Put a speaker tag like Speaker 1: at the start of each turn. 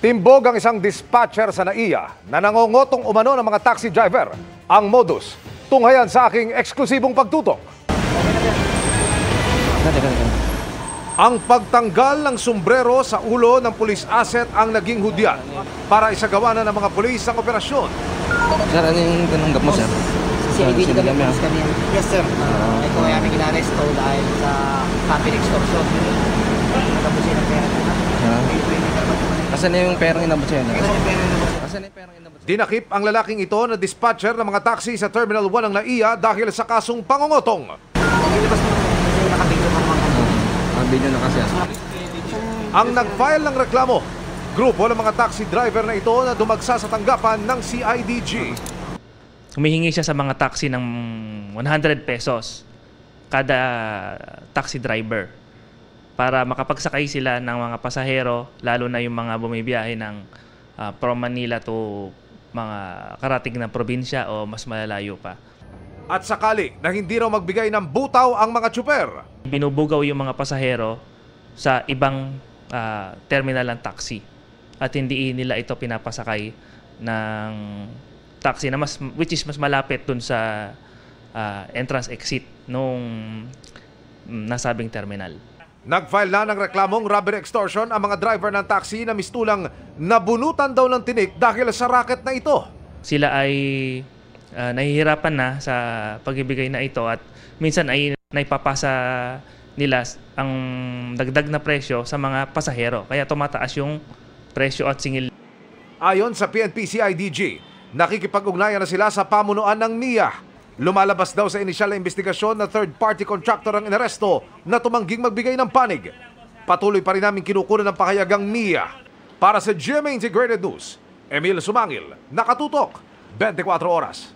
Speaker 1: Timbog ang isang dispatcher sa NAIA na nangongotong umano ng mga taxi driver. Ang modus, tunghayan sa aking eksklusibong pagtutok. Ang pagtanggal ng sombrero sa ulo ng police asset ang naging hudyat para isagawa na ng mga pulis ang operasyon.
Speaker 2: Sir, ano yung tinanggap mo, sir?
Speaker 3: Sa CID kami, police kami. Yes, sir. Ito ay aming inaresto dahil sa capital extortion. Natapusin ang pera.
Speaker 2: Asan na yung perang inabot sa'yo?
Speaker 1: Dinakip ang lalaking ito na dispatcher ng mga taxi sa Terminal 1 ng NAIA dahil sa kasong pangungotong.
Speaker 2: Video na kasi.
Speaker 1: Ang nag-file ng reklamo, grupo ng mga taxi driver na ito na dumagsa sa tanggapan ng CIDG.
Speaker 4: Humihingi siya sa mga taxi ng 100 pesos kada taxi driver para makapagsakay sila ng mga pasahero, lalo na yung mga bumibiyahe ng from Manila to mga karating na probinsya o mas malalayo pa.
Speaker 1: At sakali na hindi raw magbigay ng butaw ang mga tsuper,
Speaker 4: Binubugaw yung mga pasahero sa ibang terminal ng taxi at hindi nila ito pinapasakay ng taxi na which is mas malapit dun sa entrance exit nung nasabing terminal.
Speaker 1: nag-file na ng reklamong robbery extortion ang mga driver ng taxi na mistulang nabunutan daw ng tinik dahil sa racket na ito.
Speaker 4: Sila ay nahihirapan na sa pagbibigay na ito at minsan ay naipapasa nila ang dagdag na presyo sa mga pasahero. Kaya tumataas yung presyo at singil.
Speaker 1: Ayon sa PNP-CIDG, nakikipag-ugnayan na sila sa pamunuan ng NIA. Lumalabas daw sa inisyal na investigasyon na third-party contractor ang inaresto na tumangging magbigay ng panig. Patuloy pa rin namin kinukunan ng pahayagang NIA. Para sa GMA Integrated News, Emil Sumangil, Nakatutok, 24 Oras.